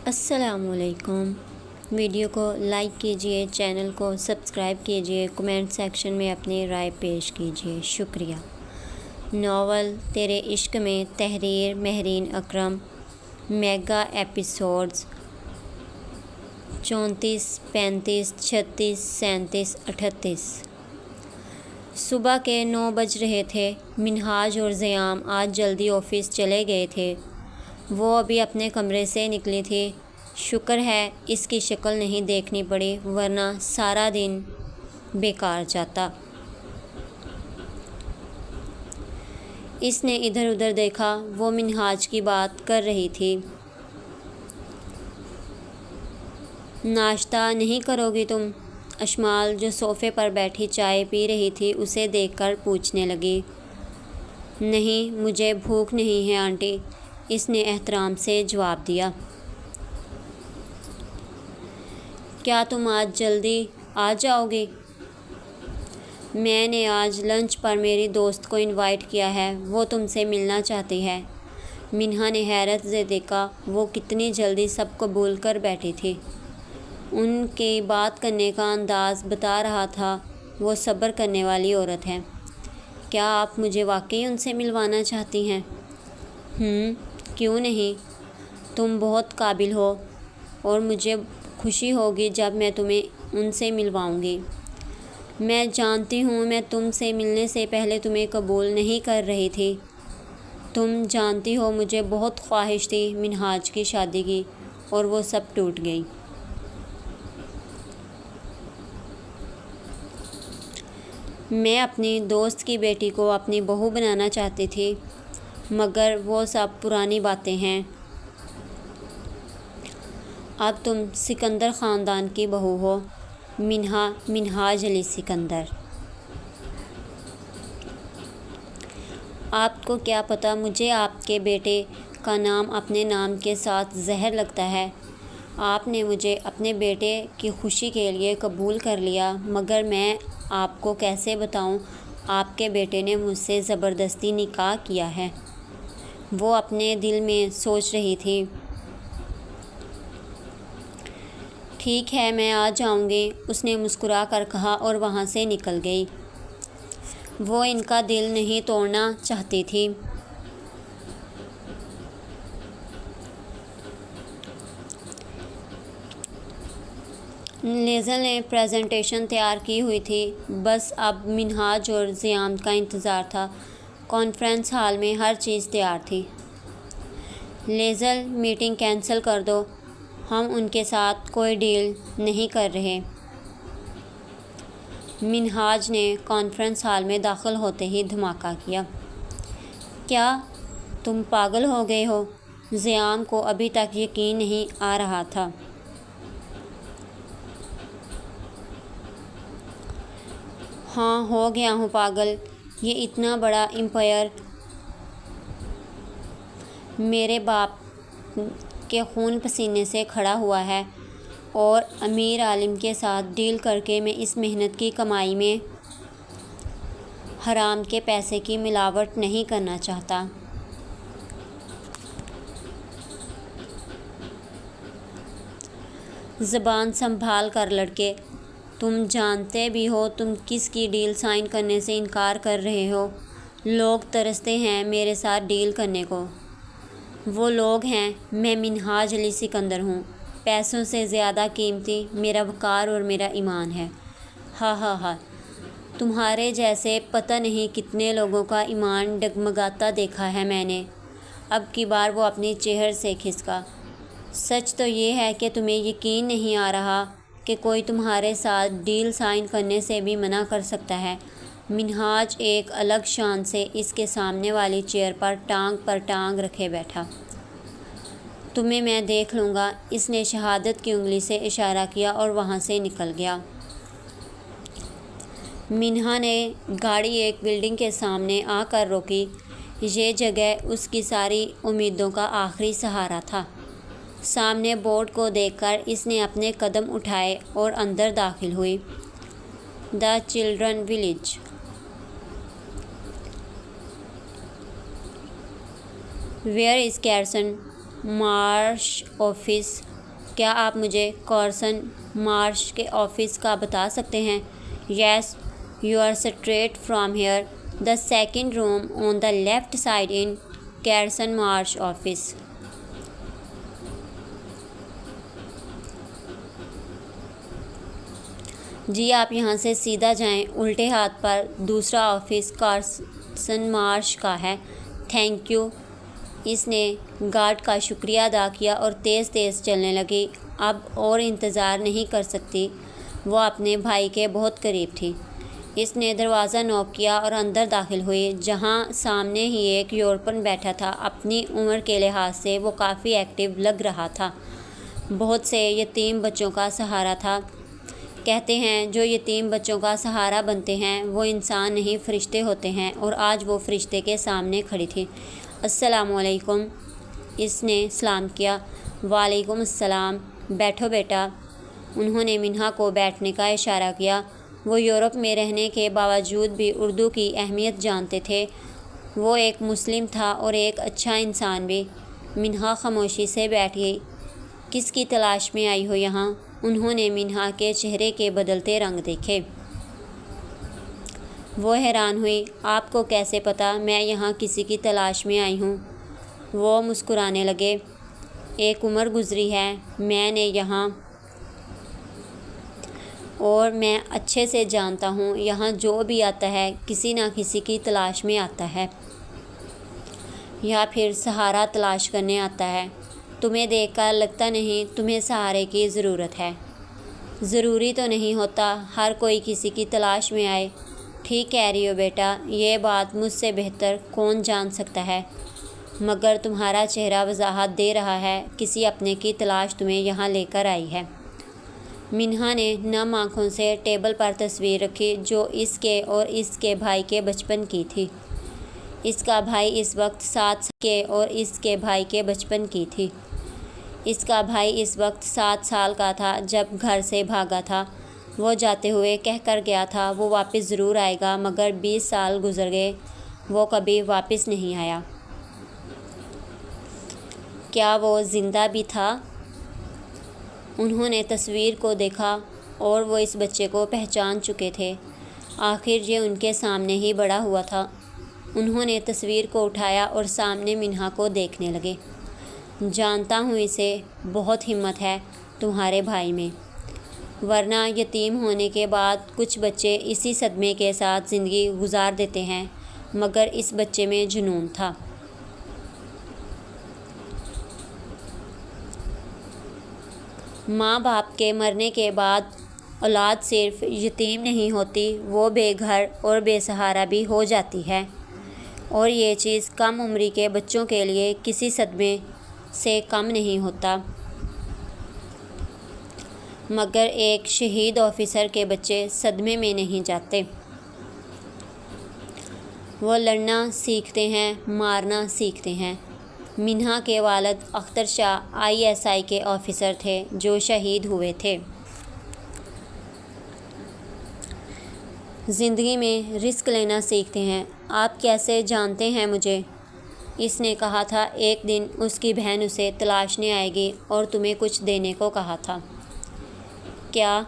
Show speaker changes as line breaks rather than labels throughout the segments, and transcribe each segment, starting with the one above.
السلام علیکم۔ ویڈیو کو لائک کیجیے، چینل کو سبسکرائب کیجیے، کمنٹ سیکشن میں اپنی رائے پیش کیجیے، شکریہ۔ ناول تیرے عشق میں، تحریر مہرین اکرم، میگا ایپیسوڈز 34، 35، 36، 37، 38۔ صبح کے 9 بج رہے تھے۔ منہاج اور زیام آج جلدی آفس چلے گئے تھے۔ وہ ابھی اپنے کمرے سے نکلی تھی۔ شکر ہے اس کی شکل نہیں دیکھنی پڑی، ورنہ سارا دن بیکار جاتا۔ اس نے ادھر ادھر دیکھا، وہ منہاج کی بات کر رہی تھی۔ ناشتہ نہیں کرو گی تم؟ اشمال جو صوفے پر بیٹھی چائے پی رہی تھی اسے دیکھ کر پوچھنے لگی۔ نہیں، مجھے بھوک نہیں ہے آنٹی، اس نے احترام سے جواب دیا۔ کیا تم آج جلدی آ جاؤ گی؟ میں نے آج لنچ پر میری دوست کو انوائٹ کیا ہے، وہ تم سے ملنا چاہتی ہے۔ منہا نے حیرت سے دیکھا، وہ کتنی جلدی سب قبول کر بیٹھی تھی۔ ان کی بات کرنے کا انداز بتا رہا تھا وہ صبر کرنے والی عورت ہے۔ کیا آپ مجھے واقعی ان سے ملوانا چاہتی ہیں؟ کیوں نہیں، تم بہت قابل ہو اور مجھے خوشی ہوگی جب میں تمہیں ان سے ملواؤں گی۔ میں جانتی ہوں میں تم سے ملنے سے پہلے تمہیں قبول نہیں کر رہی تھی۔ تم جانتی ہو مجھے بہت خواہش تھی منہاج کی شادی کی، اور وہ سب ٹوٹ گئی۔ میں اپنی دوست کی بیٹی کو اپنی بہو بنانا چاہتی تھی، مگر وہ سب پرانی باتیں ہیں۔ اب تم سکندر خاندان کی بہو ہو، منہا منہاج علی سکندر۔ آپ کو کیا پتہ مجھے آپ کے بیٹے کا نام اپنے نام کے ساتھ زہر لگتا ہے۔ آپ نے مجھے اپنے بیٹے کی خوشی کے لیے قبول کر لیا، مگر میں آپ کو کیسے بتاؤں آپ کے بیٹے نے مجھ سے زبردستی نکاح کیا ہے، وہ اپنے دل میں سوچ رہی تھی۔ ٹھیک ہے میں آ جاؤں گی، اس نے مسکرا کر کہا اور وہاں سے نکل گئی۔ وہ ان کا دل نہیں توڑنا چاہتی تھی۔ لیزل نے پریزنٹیشن تیار کی ہوئی تھی، بس اب منہاج اور زیام کا انتظار تھا۔ کانفرنس ہال میں ہر چیز تیار تھی۔ لیزل میٹنگ کینسل کر دو، ہم ان کے ساتھ کوئی ڈیل نہیں کر رہے۔ منہاج نے کانفرنس ہال میں داخل ہوتے ہی دھماکہ کیا۔ کیا تم پاگل ہو گئے ہو؟ زیام کو ابھی تک یقین نہیں آ رہا تھا۔ ہاں ہو گیا ہوں پاگل، یہ اتنا بڑا امپائر میرے باپ کے خون پسینے سے کھڑا ہوا ہے، اور امیر عالم کے ساتھ ڈیل کر کے میں اس محنت کی کمائی میں حرام کے پیسے کی ملاوٹ نہیں کرنا چاہتا۔ زبان سنبھال کر لڑکے، تم جانتے بھی ہو تم کس کی ڈیل سائن کرنے سے انکار کر رہے ہو۔ لوگ ترستے ہیں میرے ساتھ ڈیل کرنے کو۔ وہ لوگ ہیں، میں منہاج علی سکندر ہوں۔ پیسوں سے زیادہ قیمتی میرا وقار اور میرا ایمان ہے۔ ہا ہا ہا، تمہارے جیسے پتہ نہیں کتنے لوگوں کا ایمان ڈگمگاتا دیکھا ہے میں نے۔ اب کی بار وہ اپنی چیئر سے کھسکا۔ سچ تو یہ ہے کہ تمہیں یقین نہیں آ رہا کہ کوئی تمہارے ساتھ ڈیل سائن کرنے سے بھی منع کر سکتا ہے۔ منہاج ایک الگ شان سے اس کے سامنے والی چیئر پر ٹانگ رکھے بیٹھا۔ تمہیں میں دیکھ لوں گا، اس نے شہادت کی انگلی سے اشارہ کیا اور وہاں سے نکل گیا۔ منہا نے گاڑی ایک بلڈنگ کے سامنے آ کر روکی۔ یہ جگہ اس کی ساری امیدوں کا آخری سہارا تھا۔ سامنے بورڈ کو دیکھ کر اس نے اپنے قدم اٹھائے اور اندر داخل ہوئی۔ The children village. Where is Carson? Marsh office کیا آپ مجھے کارسن مارش کے آفس کا بتا سکتے ہیں؟ Yes, you are straight from here, the second room on the left side in Carson Marsh office. جی آپ یہاں سے سیدھا جائیں، الٹے ہاتھ پر دوسرا آفس کارسن مارش کا ہے۔ Thank you. اس نے گارڈ کا شکریہ ادا کیا اور تیز تیز چلنے لگی۔ اب اور انتظار نہیں کر سکتی، وہ اپنے بھائی کے بہت قریب تھی۔ اس نے دروازہ نوک کیا اور اندر داخل ہوئی، جہاں سامنے ہی ایک یورپن بیٹھا تھا۔ اپنی عمر کے لحاظ سے وہ کافی ایکٹیو لگ رہا تھا، بہت سے یتیم بچوں کا سہارا تھا۔ کہتے ہیں جو یتیم بچوں کا سہارا بنتے ہیں وہ انسان نہیں فرشتے ہوتے ہیں، اور آج وہ فرشتے کے سامنے کھڑی تھی۔ السلام علیکم، اس نے سلام کیا۔ وعلیکم السلام، بیٹھو بیٹا۔ انہوں نے منہا کو بیٹھنے کا اشارہ کیا۔ وہ یورپ میں رہنے کے باوجود بھی اردو کی اہمیت جانتے تھے۔ وہ ایک مسلم تھا اور ایک اچھا انسان بھی۔ منہا خاموشی سے بیٹھ گئی۔ کس کی تلاش میں آئی ہو یہاں؟ انہوں نے منہا کے چہرے کے بدلتے رنگ دیکھے۔ وہ حیران ہوئی۔ آپ کو کیسے پتا میں یہاں کسی کی تلاش میں آئی ہوں؟ وہ مسکرانے لگے۔ ایک عمر گزری ہے میں نے یہاں، اور میں اچھے سے جانتا ہوں یہاں جو بھی آتا ہے کسی نہ کسی کی تلاش میں آتا ہے، یا پھر سہارا تلاش کرنے آتا ہے۔ تمہیں دیکھ کر لگتا نہیں تمہیں سہارے کی ضرورت ہے۔ ضروری تو نہیں ہوتا ہر کوئی کسی کی تلاش میں آئے۔ ٹھیک کہہ رہی ہو بیٹا، یہ بات مجھ سے بہتر کون جان سکتا ہے، مگر تمہارا چہرہ وضاحت دے رہا ہے کسی اپنے کی تلاش تمہیں یہاں لے کر آئی ہے۔ منہا نے نم آنکھوں سے ٹیبل پر تصویر رکھی جو اس کے اور اس کے بھائی کے بچپن کی تھی۔ اس کا بھائی اس وقت 7 سال کے اور اس کے بھائی کے بچپن کی تھی۔ اس کا بھائی اس وقت 7 سال کا تھا جب گھر سے بھاگا تھا۔ وہ جاتے ہوئے کہہ کر گیا تھا وہ واپس ضرور آئے گا، مگر 20 سال گزر گئے، وہ کبھی واپس نہیں آیا۔ کیا وہ زندہ بھی تھا؟ انہوں نے تصویر کو دیکھا اور وہ اس بچے کو پہچان چکے تھے۔ آخر یہ ان کے سامنے ہی بڑا ہوا تھا۔ انہوں نے تصویر کو اٹھایا اور سامنے منہا کو دیکھنے لگے۔ جانتا ہوں اسے، بہت ہمت ہے تمہارے بھائی میں، ورنہ یتیم ہونے کے بعد کچھ بچے اسی صدمے کے ساتھ زندگی گزار دیتے ہیں، مگر اس بچے میں جنون تھا۔ ماں باپ کے مرنے کے بعد اولاد صرف یتیم نہیں ہوتی، وہ بے گھر اور بے سہارا بھی ہو جاتی ہے، اور یہ چیز کم عمری کے بچوں کے لیے کسی صدمے سے کم نہیں ہوتا۔ مگر ایک شہید آفیسر کے بچے صدمے میں نہیں جاتے، وہ لڑنا سیکھتے ہیں، مارنا سیکھتے ہیں۔ منہا کے والد اختر شاہ ISI کے آفیسر تھے جو شہید ہوئے تھے۔ زندگی میں رسک لینا سیکھتے ہیں۔ آپ کیسے جانتے ہیں مجھے؟ اس نے کہا تھا ایک دن اس کی بہن اسے تلاشنے آئے گی اور تمہیں کچھ دینے کو کہا تھا۔ کیا؟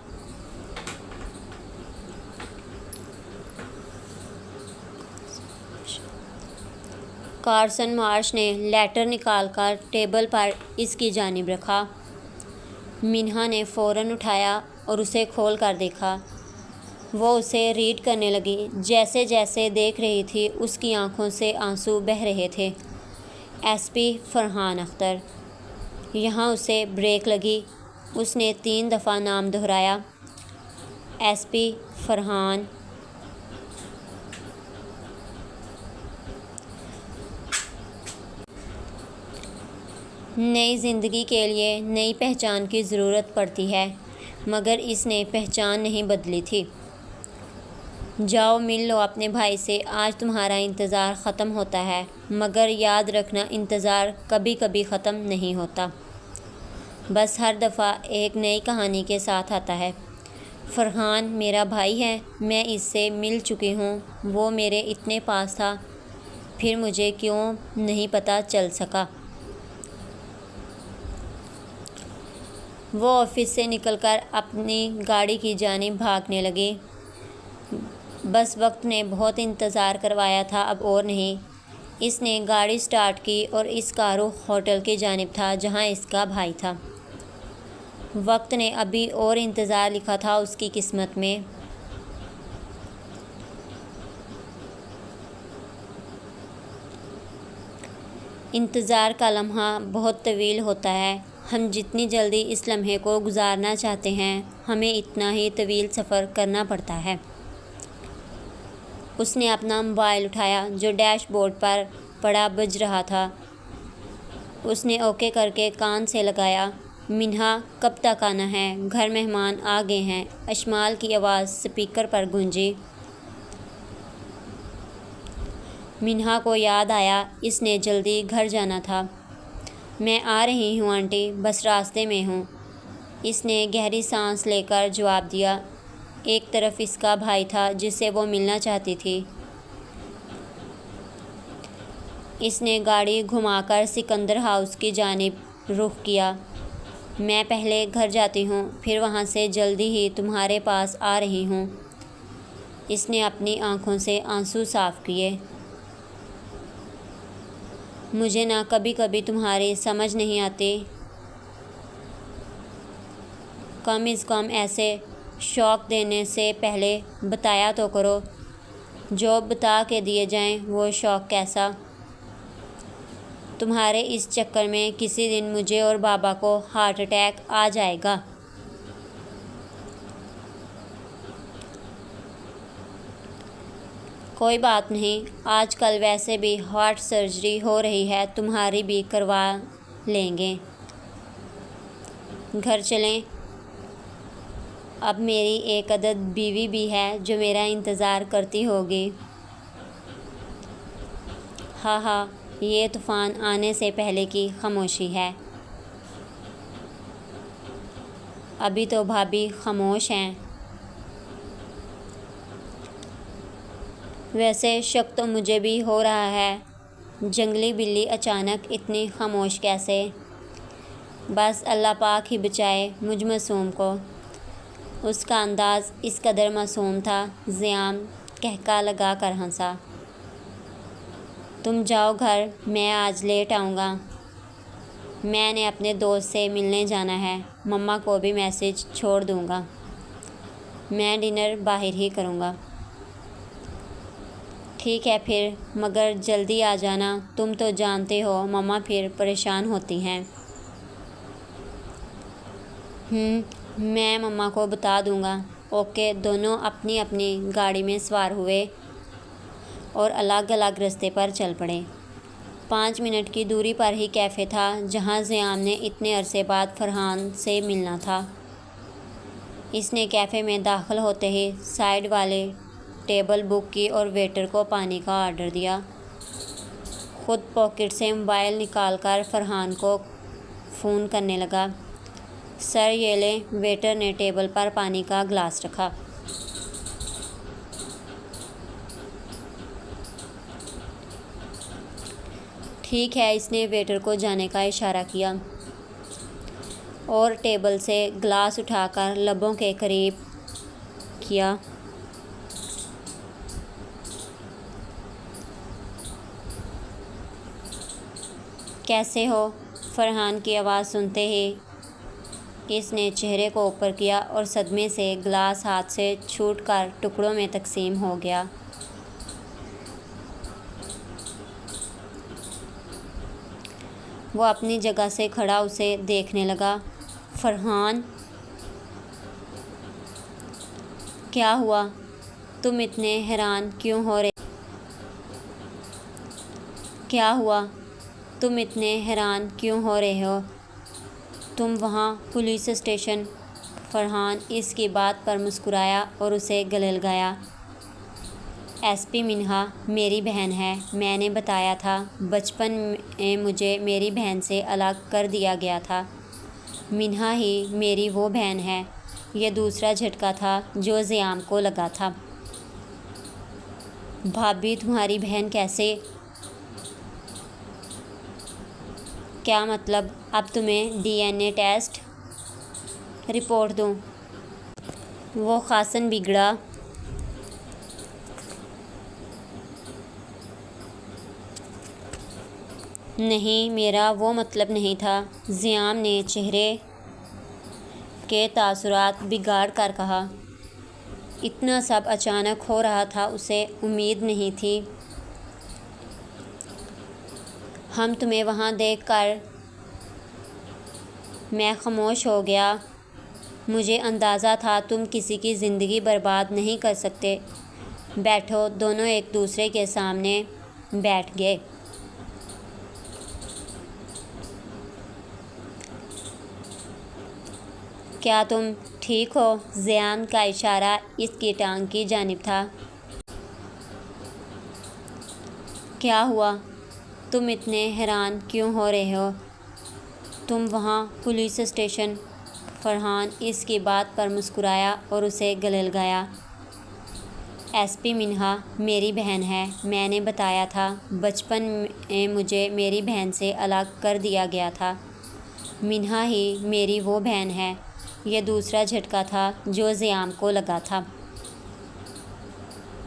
کارسن مارش نے لیٹر نکال کر ٹیبل پر اس کی جانب رکھا۔ منہا نے فوراً اٹھایا اور اسے کھول کر دیکھا۔ وہ اسے ریڈ کرنے لگی۔ جیسے جیسے دیکھ رہی تھی اس کی آنکھوں سے آنسو بہہ رہے تھے۔ SP فرحان اختر۔ یہاں اسے بریک لگی۔ اس نے 3 دفعہ نام دہرایا۔ SP فرحان۔ نئی زندگی کے لیے نئی پہچان کی ضرورت پڑتی ہے، مگر اس نے پہچان نہیں بدلی تھی۔ جاؤ مل لو اپنے بھائی سے، آج تمہارا انتظار ختم ہوتا ہے، مگر یاد رکھنا انتظار کبھی کبھی ختم نہیں ہوتا، بس ہر دفعہ ایک نئی کہانی کے ساتھ آتا ہے۔ فرحان میرا بھائی ہے، میں اس سے مل چکی ہوں، وہ میرے اتنے پاس تھا، پھر مجھے کیوں نہیں پتہ چل سکا؟ وہ آفس سے نکل کر اپنی گاڑی کی جانب بھاگنے لگی۔ بس وقت نے بہت انتظار کروایا تھا، اب اور نہیں۔ اس نے گاڑی سٹارٹ کی اور اس کا رخ ہوٹل کی جانب تھا جہاں اس کا بھائی تھا۔ وقت نے ابھی اور انتظار لکھا تھا اس کی قسمت میں۔ انتظار کا لمحہ بہت طویل ہوتا ہے۔ ہم جتنی جلدی اس لمحے کو گزارنا چاہتے ہیں، ہمیں اتنا ہی طویل سفر کرنا پڑتا ہے۔ اس نے اپنا موبائل اٹھایا جو ڈیش بورڈ پر پڑا بج رہا تھا۔ اس نے اوکے کر کے کان سے لگایا۔ منہا، کب تک آنا ہے؟ گھر مہمان آ گئے ہیں، اشمال کی آواز سپیکر پر گونجی۔ منہا کو یاد آیا اس نے جلدی گھر جانا تھا۔ میں آ رہی ہوں آنٹی، بس راستے میں ہوں، اس نے گہری سانس لے کر جواب دیا۔ ایک طرف اس کا بھائی تھا جس سے وہ ملنا چاہتی تھی۔ اس نے گاڑی گھما کر سکندر ہاؤس کی جانب رخ کیا۔ میں پہلے گھر جاتی ہوں، پھر وہاں سے جلدی ہی تمہارے پاس آ رہی ہوں۔ اس نے اپنی آنکھوں سے آنسو صاف کیے۔ مجھے نہ کبھی کبھی تمہاری سمجھ نہیں آتی۔ کم از کم ایسے شوق دینے سے پہلے بتایا تو کرو۔ جو بتا کے دیے جائیں وہ شوق کیسا؟ تمہارے اس چکر میں کسی دن مجھے اور بابا کو ہارٹ اٹیک آ جائے گا۔ کوئی بات نہیں، آج کل ویسے بھی ہارٹ سرجری ہو رہی ہے، تمہاری بھی کروا لیں گے۔ گھر چلیں؟ اب میری ایک عدد بیوی بھی ہے جو میرا انتظار کرتی ہوگی۔ ہاں ہاں، یہ طوفان آنے سے پہلے کی خاموشی ہے۔ ابھی تو بھابھی خاموش ہیں۔ ویسے شک تو مجھے بھی ہو رہا ہے، جنگلی بلی اچانک اتنی خاموش کیسے؟ بس اللہ پاک ہی بچائے مجھ معصوم کو۔ اس کا انداز اس قدر معصوم تھا، زیام قہقہہ لگا کر ہنسا۔ تم جاؤ گھر، میں آج لیٹ آؤں گا۔ میں نے اپنے دوست سے ملنے جانا ہے، مما کو بھی میسج چھوڑ دوں گا۔ میں ڈنر باہر ہی کروں گا۔ ٹھیک ہے پھر، مگر جلدی آ جانا، تم تو جانتے ہو مما پھر پریشان ہوتی ہیں۔ میں مما کو بتا دوں گا۔ اوکے۔ دونوں اپنی اپنی گاڑی میں سوار ہوئے اور الگ الگ رستے پر چل پڑے۔ 5 منٹ کی دوری پر ہی کیفے تھا جہاں زیام نے اتنے عرصے بعد فرحان سے ملنا تھا۔ اس نے کیفے میں داخل ہوتے ہی سائیڈ والے ٹیبل بک کی اور ویٹر کو پانی کا آرڈر دیا۔ خود پاکٹ سے موبائل نکال کر فرحان کو فون کرنے لگا۔ سر یہ لیں، ویٹر نے ٹیبل پر پانی کا گلاس رکھا۔ ٹھیک ہے، اس نے ویٹر کو جانے کا اشارہ کیا اور ٹیبل سے گلاس اٹھا کر لبوں کے قریب کیا۔ کیسے ہو؟ فرحان کی آواز سنتے ہی اس نے چہرے کو اوپر کیا اور صدمے سے گلاس ہاتھ سے چھوٹ کر ٹکڑوں میں تقسیم ہو گیا۔ وہ اپنی جگہ سے کھڑا اسے دیکھنے لگا۔ فرحان، کیا ہوا؟ تم اتنے حیران کیوں ہو رہے؟ کیا ہوا؟ تم اتنے حیران کیوں ہو رہے ہو؟ تم وہاں پولیس اسٹیشن؟ فرحان اس کی بات پر مسکرایا اور اسے گلے لگایا۔ ایس پی منہا میری بہن ہے، میں نے بتایا تھا، بچپن میں مجھے میری بہن سے الگ کر دیا گیا تھا۔ منہا ہی میری وہ بہن ہے۔ یہ دوسرا جھٹکا تھا جو زیام کو لگا تھا۔ بھابھی تمہاری بہن کیسے؟ کیا مطلب؟ اب تمہیں D N A test report دوں۔ وہ خاصاً بگڑا۔ نہیں، میرا وہ مطلب نہیں تھا، زیام نے چہرے کے تاثرات بگاڑ کر کہا۔ اتنا سب اچانک ہو رہا تھا، اسے امید نہیں تھی۔ ہم تمہیں وہاں دیکھ کر میں خاموش ہو گیا۔ مجھے اندازہ تھا تم کسی کی زندگی برباد نہیں کر سکتے۔ بیٹھو۔ دونوں ایک دوسرے کے سامنے بیٹھ گئے۔ کیا تم ٹھیک ہو؟ زیام کا اشارہ اس کی ٹانگ کی جانب تھا۔ کیا ہوا؟ تم اتنے حیران کیوں ہو رہے ہو؟ تم وہاں پولیس اسٹیشن۔ فرحان اس کی بات پر مسکرایا اور اسے گلے لگایا۔ ایس پی منہا میری بہن ہے۔ میں نے بتایا تھا، بچپن میں مجھے میری بہن سے الگ کر دیا گیا تھا۔ منہا ہی میری وہ بہن ہے۔ یہ دوسرا جھٹکا تھا جو زیام کو لگا تھا۔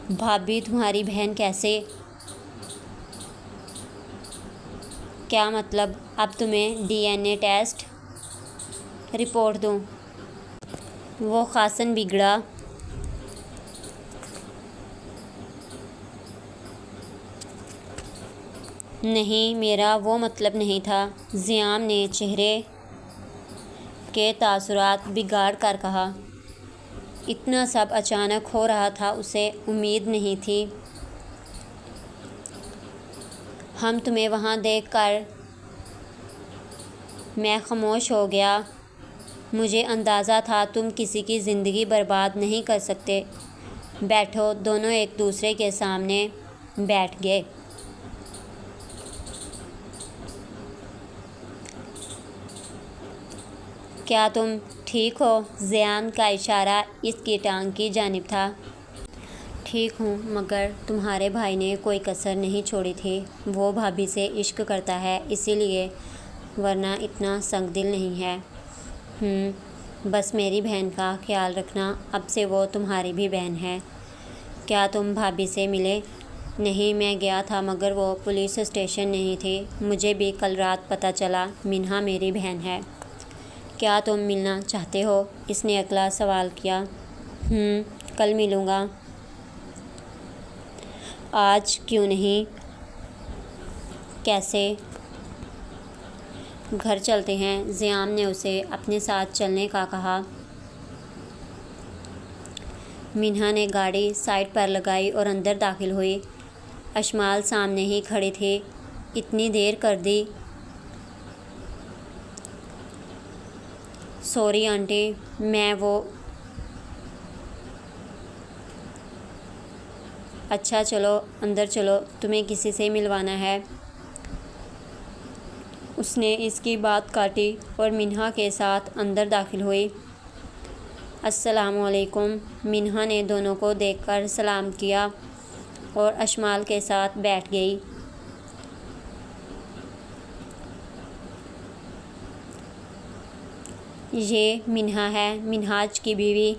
بھابھی تمہاری بہن کیسے؟ کیا مطلب؟ اب تمہیں D N A test? Report دوں۔ وہ خاصاً بگڑا۔ نہیں، میرا وہ مطلب نہیں تھا، زیام نے چہرے کے تاثرات بگاڑ کر کہا۔ اتنا سب اچانک ہو رہا تھا، اسے امید نہیں تھی۔ ہم تمہیں وہاں دیکھ کر میں خاموش ہو گیا۔ مجھے اندازہ تھا تم کسی کی زندگی برباد نہیں کر سکتے۔ بیٹھو۔ دونوں ایک دوسرے کے سامنے بیٹھ گئے۔ کیا تم ٹھیک ہو؟ زیام کا اشارہ اس کی ٹانگ کی جانب تھا۔ ٹھیک ہوں، مگر تمہارے بھائی نے کوئی کسر نہیں چھوڑی تھی۔ وہ بھابھی سے عشق کرتا ہے، اسی لیے، ورنہ اتنا سنگ دل نہیں ہے۔ بس میری بہن کا خیال رکھنا، اب سے وہ تمہاری بھی بہن ہے۔ کیا تم بھابھی سے ملے؟ نہیں، میں گیا تھا مگر وہ پولیس اسٹیشن نہیں تھی۔ مجھے بھی کل رات پتہ چلا منہا میری بہن ہے۔ کیا تم ملنا چاہتے ہو؟ اس نے اگلا سوال کیا۔ کل ملوں گا۔ آج کیوں نہیں؟ کیسے؟ گھر چلتے ہیں۔ زیام نے اسے اپنے ساتھ چلنے کا کہا۔ منہا نے گاڑی سائیڈ پر لگائی اور اندر داخل ہوئی۔ اشمال سامنے ہی کھڑی تھی۔ اتنی دیر کر دی؟ سوری آنٹی، میں وہ… اچھا چلو اندر چلو، تمہیں کسی سے ملوانا ہے۔ اس نے اس کی بات کاٹی اور منہا کے ساتھ اندر داخل ہوئی۔ السلام علیکم۔ منہا نے دونوں کو دیکھ کر سلام کیا اور اشمال کے ساتھ بیٹھ گئی۔ یہ منہا ہے، منہاج کی بیوی۔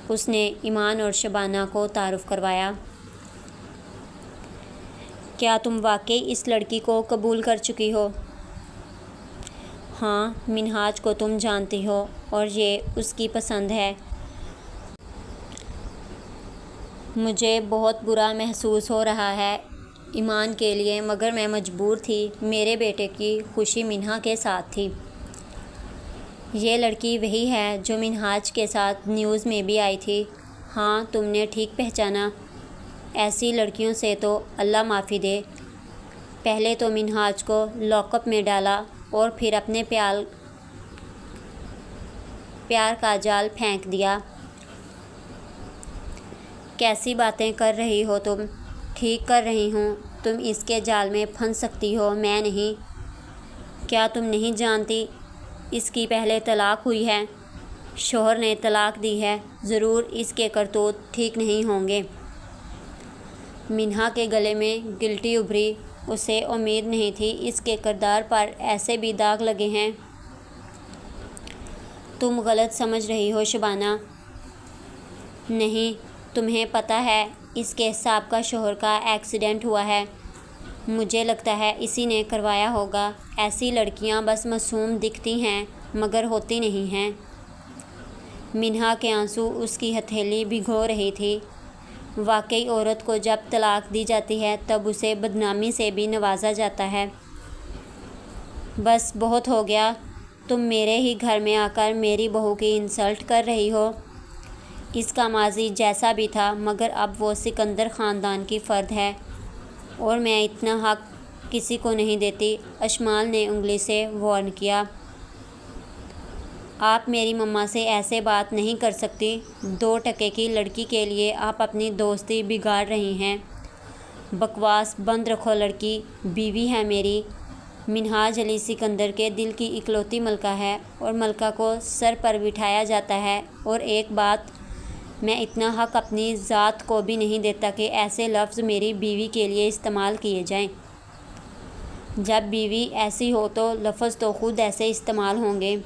اس نے ایمان اور شبانہ کو تعارف کروایا۔ کیا تم واقعی اس لڑکی کو قبول کر چکی ہو؟ ہاں، منہاج کو تم جانتی ہو اور یہ اس کی پسند ہے۔ مجھے بہت برا محسوس ہو رہا ہے ایمان کے لیے، مگر میں مجبور تھی۔ میرے بیٹے کی خوشی منہا کے ساتھ تھی۔ یہ لڑکی وہی ہے جو منہاج کے ساتھ نیوز میں بھی آئی تھی۔ ہاں، تم نے ٹھیک پہچانا۔ ایسی لڑکیوں سے تو اللہ معافی دے۔ پہلے تو منہاج کو لاک اپ میں ڈالا اور پھر اپنے پیار کا جال پھینک دیا۔ کیسی باتیں کر رہی ہو تم؟ ٹھیک کر رہی ہوں۔ تم اس کے جال میں پھنس سکتی ہو، میں نہیں۔ کیا تم نہیں جانتی اس کی پہلے طلاق ہوئی ہے؟ شوہر نے طلاق دی ہے۔ ضرور اس کے کرتوت ٹھیک نہیں ہوں گے۔ منہا کے گلے میں گلٹی ابھری۔ اسے امید نہیں تھی اس کے کردار پر ایسے بھی داغ لگے ہیں۔ تم غلط سمجھ رہی ہو شبانہ۔ نہیں، تمہیں پتہ ہے اس کے صاحب کا شوہر کا ایکسیڈنٹ ہوا ہے۔ مجھے لگتا ہے اسی نے کروایا ہوگا۔ ایسی لڑکیاں بس معصوم دکھتی ہیں مگر ہوتی نہیں ہیں۔ منہا کے آنسو اس کی ہتھیلی بھگو رہی تھی۔ واقعی عورت کو جب طلاق دی جاتی ہے تب اسے بدنامی سے بھی نوازا جاتا ہے۔ بس بہت ہو گیا، تم میرے ہی گھر میں آ کر میری بہو کی انسلٹ کر رہی ہو۔ اس کا ماضی جیسا بھی تھا مگر اب وہ سکندر خاندان کی فرد ہے اور میں اتنا حق کسی کو نہیں دیتی۔ اشمال نے انگلی سے وارن کیا۔ آپ میری مما سے ایسے بات نہیں کر سکتی۔ 2 ٹکے کی لڑکی کے لیے آپ اپنی دوستی بگاڑ رہی ہیں۔ بکواس بند رکھو لڑکی، بیوی ہے میری۔ منہاج علی سکندر کے دل کی اکلوتی ملکہ ہے اور ملکہ کو سر پر بٹھایا جاتا ہے، اور ایک بات، میں اتنا حق اپنی ذات کو بھی نہیں دیتا کہ ایسے لفظ میری بیوی کے لیے استعمال کیے جائیں۔ جب بیوی ایسی ہو تو لفظ تو خود ایسے استعمال ہوں گے۔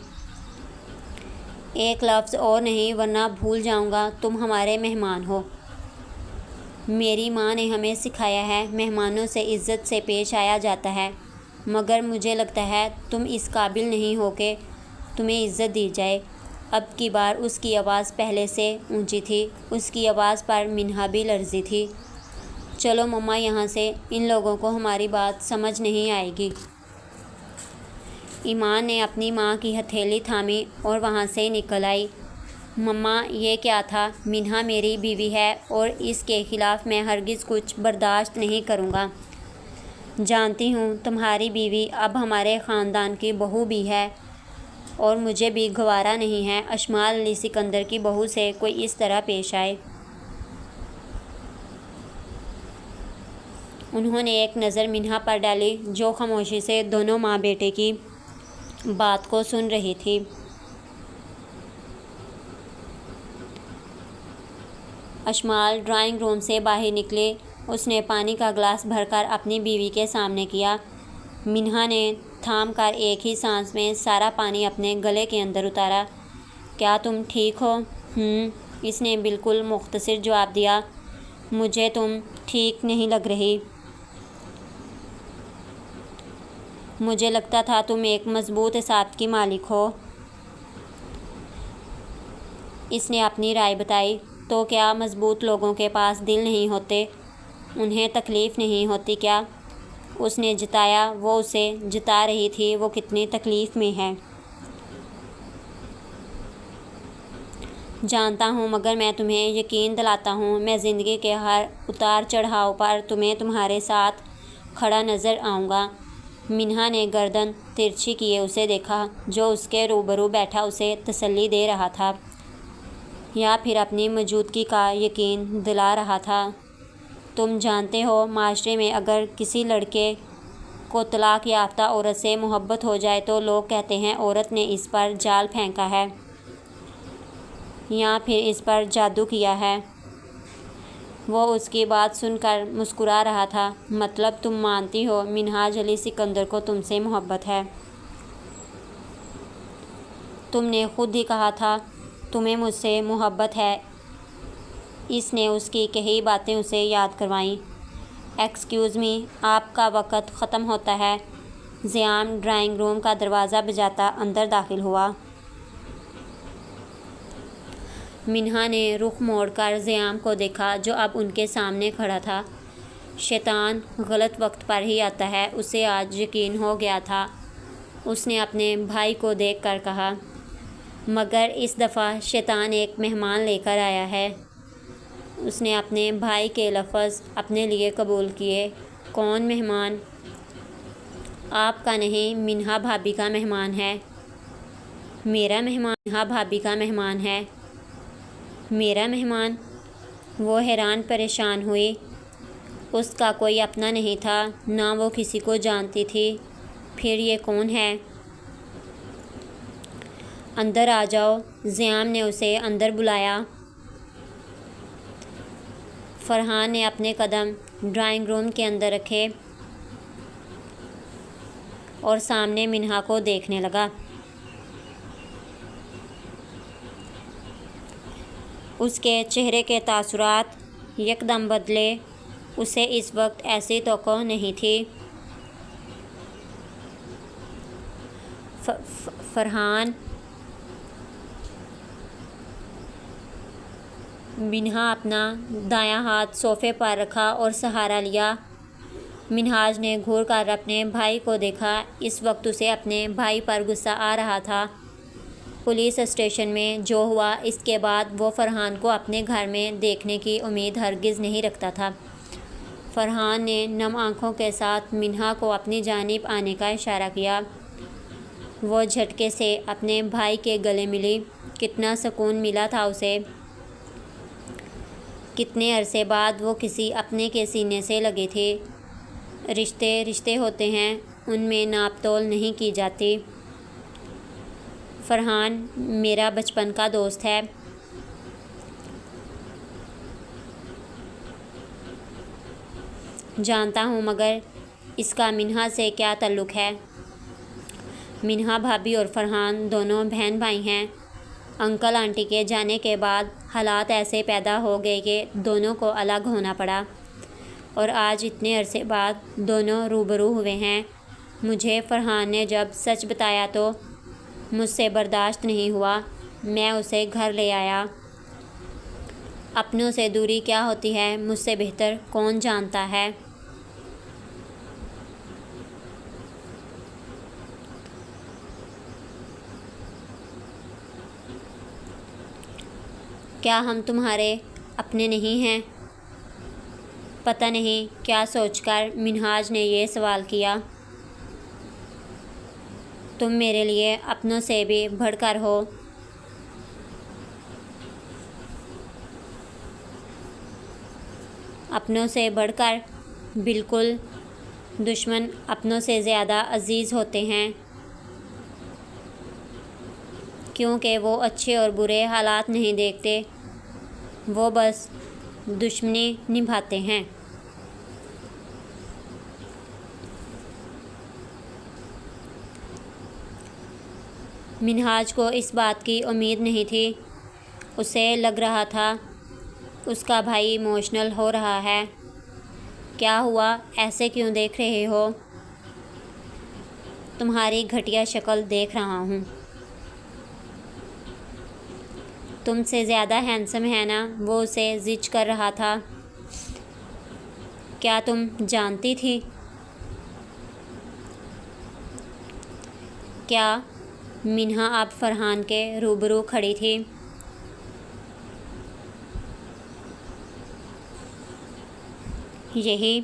ایک لفظ اور نہیں ورنہ بھول جاؤں گا تم ہمارے مہمان ہو۔ میری ماں نے ہمیں سکھایا ہے مہمانوں سے عزت سے پیش آیا جاتا ہے، مگر مجھے لگتا ہے تم اس قابل نہیں ہو کہ تمہیں عزت دی جائے۔ اب کی بار اس کی آواز پہلے سے اونچی تھی۔ اس کی آواز پر منہا بھی لرزی تھی۔ چلو مما یہاں سے، ان لوگوں کو ہماری بات سمجھ نہیں آئے گی۔ ایمان نے اپنی ماں کی ہتھیلی تھامی اور وہاں سے نکل آئی۔ مما یہ کیا تھا؟ منہا میری بیوی ہے اور اس کے خلاف میں ہرگز کچھ برداشت نہیں کروں گا۔ جانتی ہوں تمہاری بیوی اب ہمارے خاندان کی بہو بھی ہے اور مجھے بھی گوارا نہیں ہے اشمال علی سکندر کی بہو سے کوئی اس طرح پیش آئے۔ انہوں نے ایک نظر منہا پر ڈالی جو خاموشی سے دونوں ماں بیٹے کی بات کو سن رہی تھی۔ اشمال ڈرائنگ روم سے باہر نکلے۔ اس نے پانی کا گلاس بھر کر اپنی بیوی کے سامنے کیا۔ منہا نے تھام کر ایک ہی سانس میں سارا پانی اپنے گلے کے اندر اتارا۔ کیا تم ٹھیک ہو؟ اس نے بالکل مختصر جواب دیا۔ مجھے تم ٹھیک نہیں لگ رہی۔ مجھے لگتا تھا تم ایک مضبوط اعصاب کی مالک ہو۔ اس نے اپنی رائے بتائی۔ تو کیا مضبوط لوگوں کے پاس دل نہیں ہوتے؟ انہیں تکلیف نہیں ہوتی کیا؟ اس نے جتایا۔ وہ اسے جتا رہی تھی وہ کتنی تکلیف میں ہے۔ جانتا ہوں مگر میں تمہیں یقین دلاتا ہوں میں زندگی کے ہر اتار چڑھاؤ پر تمہیں تمہارے ساتھ کھڑا نظر آؤں گا۔ منہا نے گردن ترچھی کیے اسے دیکھا جو اس کے روبرو بیٹھا اسے تسلی دے رہا تھا یا پھر اپنی موجودگی کا یقین دلا رہا تھا۔ تم جانتے ہو معاشرے میں اگر کسی لڑکے کو طلاق یافتہ عورت سے محبت ہو جائے تو لوگ کہتے ہیں عورت نے اس پر جال پھینکا ہے یا پھر اس پر جادو کیا ہے۔ وہ اس کی بات سن کر مسکرا رہا تھا۔ مطلب تم مانتی ہو منہاج علی سکندر کو تم سے محبت ہے؟ تم نے خود ہی کہا تھا تمہیں مجھ سے محبت ہے۔ اس نے اس کی کہی باتیں اسے یاد کروائیں۔ ایکسکیوز می، آپ کا وقت ختم ہوتا ہے۔ زیام ڈرائنگ روم کا دروازہ بجاتا اندر داخل ہوا۔ منہا نے رخ موڑ کر زیام کو دیکھا جو اب ان کے سامنے کھڑا تھا۔ شیطان غلط وقت پر ہی آتا ہے، اسے آج یقین ہو گیا تھا۔ اس نے اپنے بھائی کو دیکھ کر کہا، مگر اس دفعہ شیطان ایک مہمان لے کر آیا ہے۔ اس نے اپنے بھائی کے لفظ اپنے لیے قبول کیے۔ کون مہمان؟ آپ کا نہیں، منہا بھابھی کا مہمان ہے۔ میرا مہمان؟ منہا بھابھی کا مہمان ہے۔ میرا مہمان؟ وہ حیران پریشان ہوئی۔ اس کا کوئی اپنا نہیں تھا، نہ وہ کسی کو جانتی تھی۔ پھر یہ کون ہے؟ اندر آ جاؤ۔ زیام نے اسے اندر بلایا۔ فرحان نے اپنے قدم ڈرائنگ روم کے اندر رکھے اور سامنے منہا کو دیکھنے لگا۔ اس کے چہرے کے تاثرات یکدم بدلے۔ اسے اس وقت ایسی توقع نہیں تھی۔ فرحان منہا اپنا دایاں ہاتھ صوفے پر رکھا اور سہارا لیا۔ منہاج نے گھور کر اپنے بھائی کو دیکھا۔ اس وقت اسے اپنے بھائی پر غصہ آ رہا تھا۔ پولیس اسٹیشن میں جو ہوا اس کے بعد وہ فرحان کو اپنے گھر میں دیکھنے کی امید ہرگز نہیں رکھتا تھا۔ فرحان نے نم آنکھوں کے ساتھ منہا کو اپنی جانب آنے کا اشارہ کیا۔ وہ جھٹکے سے اپنے بھائی کے گلے ملی۔ کتنا سکون ملا تھا اسے۔ کتنے عرصے بعد وہ کسی اپنے کے سینے سے لگی تھی۔ رشتے رشتے ہوتے ہیں، ان میں ناپ تول نہیں کی جاتی۔ فرحان میرا بچپن کا دوست ہے۔ جانتا ہوں، مگر اس کا منہا سے کیا تعلق ہے؟ منہا بھابھی اور فرحان دونوں بہن بھائی ہیں۔ انکل آنٹی کے جانے کے بعد حالات ایسے پیدا ہو گئے کہ دونوں کو الگ ہونا پڑا، اور آج اتنے عرصے بعد دونوں روبرو ہوئے ہیں۔ مجھے فرحان نے جب سچ بتایا تو مجھ سے برداشت نہیں ہوا۔ میں اسے گھر لے آیا۔ اپنوں سے دوری کیا ہوتی ہے مجھ سے بہتر کون جانتا ہے؟ کیا ہم تمہارے اپنے نہیں ہیں؟ پتہ نہیں کیا سوچ کر منہاج نے یہ سوال کیا۔ تم میرے لیے اپنوں سے بھی بڑھ کر ہو۔ اپنوں سے بڑھ کر؟ بالکل۔ دشمن اپنوں سے زیادہ عزیز ہوتے ہیں، کیونکہ وہ اچھے اور برے حالات نہیں دیکھتے، وہ بس دشمنی نبھاتے ہیں۔ منہاج کو اس بات کی امید نہیں تھی۔ اسے لگ رہا تھا اس کا بھائی ایموشنل ہو رہا ہے۔ کیا ہوا؟ ایسے کیوں دیکھ رہے ہو؟ تمہاری گھٹیا شکل دیکھ رہا ہوں۔ تم سے زیادہ ہینڈسم ہے نا؟ وہ اسے زج کر رہا تھا۔ کیا تم جانتی تھی؟ کیا؟ منہا اب فرحان کے روبرو کھڑی تھی۔ یہی؟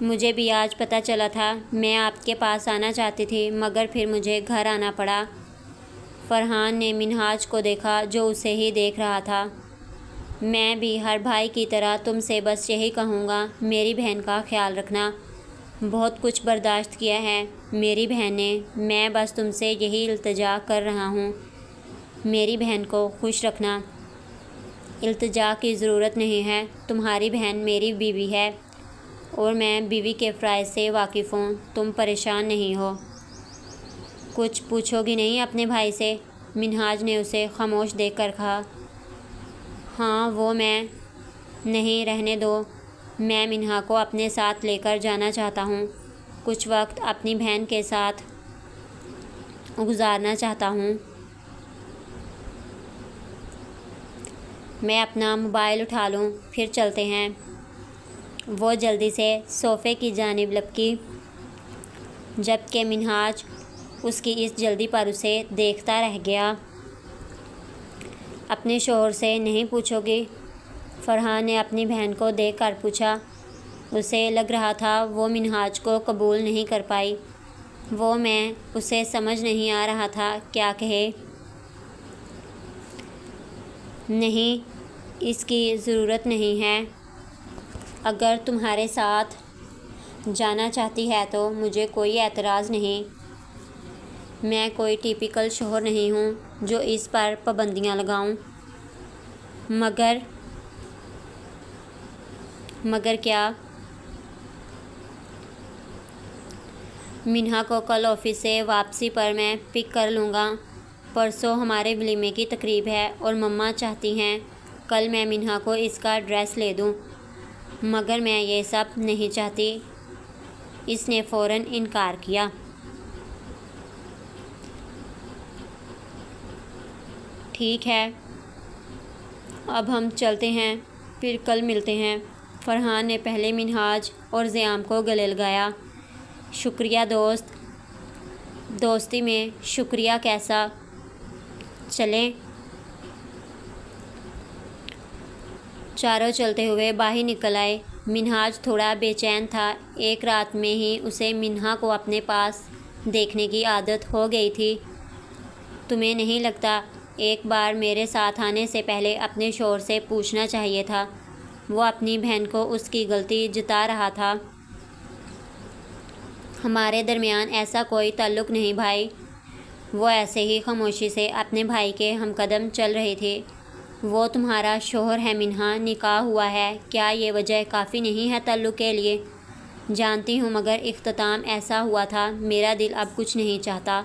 مجھے بھی آج پتہ چلا تھا۔ میں آپ کے پاس آنا چاہتی تھی، مگر پھر مجھے گھر آنا پڑا۔ فرحان نے منہاج کو دیکھا جو اسے ہی دیکھ رہا تھا۔ میں بھی ہر بھائی کی طرح تم سے بس یہی کہوں گا، میری بہن کا خیال رکھنا۔ بہت کچھ برداشت کیا ہے میری بہن نے، میں بس تم سے یہی التجا کر رہا ہوں، میری بہن کو خوش رکھنا۔ التجا کی ضرورت نہیں ہے، تمہاری بہن میری بیوی ہے، اور میں بیوی کے فرائض سے واقف ہوں، تم پریشان نہیں ہو۔ کچھ پوچھو گی نہیں اپنے بھائی سے؟ منہاج نے اسے خاموش دیکھ کر کہا۔ ہاں وہ میں نہیں، رہنے دو، میں منہا کو اپنے ساتھ لے کر جانا چاہتا ہوں، کچھ وقت اپنی بہن کے ساتھ گزارنا چاہتا ہوں۔ میں اپنا موبائل اٹھا لوں، پھر چلتے ہیں۔ وہ جلدی سے صوفے کی جانب لپکی، جبکہ منہاج اس کی اس جلدی پر اسے دیکھتا رہ گیا۔ اپنے شوہر سے نہیں پوچھو گی؟ فرحان نے اپنی بہن کو دیکھ کر پوچھا۔ اسے لگ رہا تھا وہ منہاج کو قبول نہیں کر پائی۔ وہ میں اسے سمجھ نہیں آ رہا تھا کیا کہے۔ نہیں، اس کی ضرورت نہیں ہے۔ اگر تمہارے ساتھ جانا چاہتی ہے تو مجھے کوئی اعتراض نہیں۔ میں کوئی ٹیپیکل شوہر نہیں ہوں جو اس پر پابندیاں لگاؤں۔ مگر کیا؟ منہا کو کل آفس سے واپسی پر میں پک کر لوں گا۔ پرسوں ہمارے ولیمے کی تقریب ہے اور مما چاہتی ہیں کل میں منہا کو اس کا ڈریس لے دوں، مگر میں یہ سب نہیں چاہتی۔ اس نے فوراً انکار کیا۔ ٹھیک ہے، اب ہم چلتے ہیں، پھر کل ملتے ہیں۔ فرحان نے پہلے منہاج اور زیام کو گلے لگایا۔ شکریہ دوست، دوستی میں شکریہ کیسا؟ چلیں۔ چاروں چلتے ہوئے باہر نکل آئے۔ منہاج تھوڑا بے چین تھا، ایک رات میں ہی اسے منہا کو اپنے پاس دیکھنے کی عادت ہو گئی تھی۔ تمہیں نہیں لگتا ایک بار میرے ساتھ آنے سے پہلے اپنے شوہر سے پوچھنا چاہیے تھا؟ وہ اپنی بہن کو اس کی غلطی جتا رہا تھا۔ ہمارے درمیان ایسا کوئی تعلق نہیں بھائی۔ وہ ایسے ہی خاموشی سے اپنے بھائی کے ہم قدم چل رہی تھی۔ وہ تمہارا شوہر ہے منہا، نکاح ہوا ہے، کیا یہ وجہ کافی نہیں ہے تعلق کے لیے؟ جانتی ہوں، مگر اختتام ایسا ہوا تھا، میرا دل اب کچھ نہیں چاہتا۔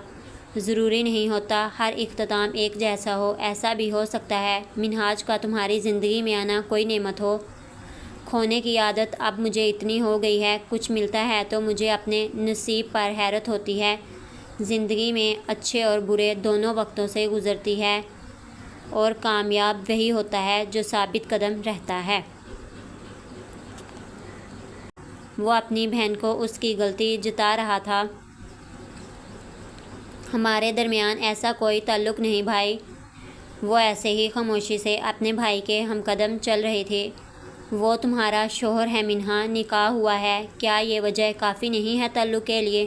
ضروری نہیں ہوتا ہر اختتام ایک جیسا ہو، ایسا بھی ہو سکتا ہے منہاج کا تمہاری زندگی میں آنا کوئی نعمت ہو۔ کھونے کی عادت اب مجھے اتنی ہو گئی ہے، کچھ ملتا ہے تو مجھے اپنے نصیب پر حیرت ہوتی ہے۔ زندگی میں اچھے اور برے دونوں وقتوں سے گزرتی ہے، اور کامیاب وہی ہوتا ہے جو ثابت قدم رہتا ہے۔ وہ اپنی بہن کو اس کی غلطی جتا رہا تھا۔ ہمارے درمیان ایسا کوئی تعلق نہیں بھائی۔ وہ ایسے ہی خاموشی سے اپنے بھائی کے ہم قدم چل رہی تھی۔ وہ تمہارا شوہر ہے منہا، نکاح ہوا ہے، کیا یہ وجہ کافی نہیں ہے تعلق کے لیے؟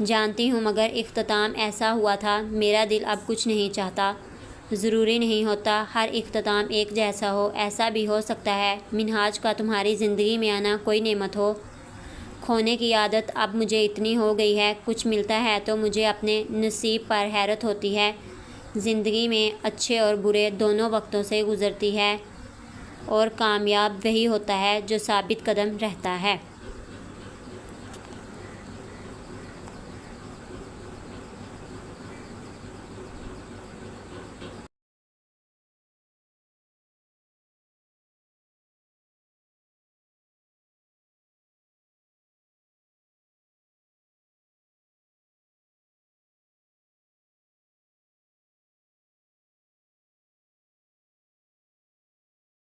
جانتی ہوں، مگر اختتام ایسا ہوا تھا، میرا دل اب کچھ نہیں چاہتا۔ ضروری نہیں ہوتا ہر اختتام ایک جیسا ہو، ایسا بھی ہو سکتا ہے منہاج کا تمہاری زندگی میں آنا کوئی نعمت ہو۔ کھونے کی عادت اب مجھے اتنی ہو گئی ہے، کچھ ملتا ہے تو مجھے اپنے نصیب پر حیرت ہوتی ہے۔ زندگی میں اچھے اور برے دونوں وقتوں سے گزرتی ہے، اور کامیاب وہی ہوتا ہے جو ثابت قدم رہتا ہے۔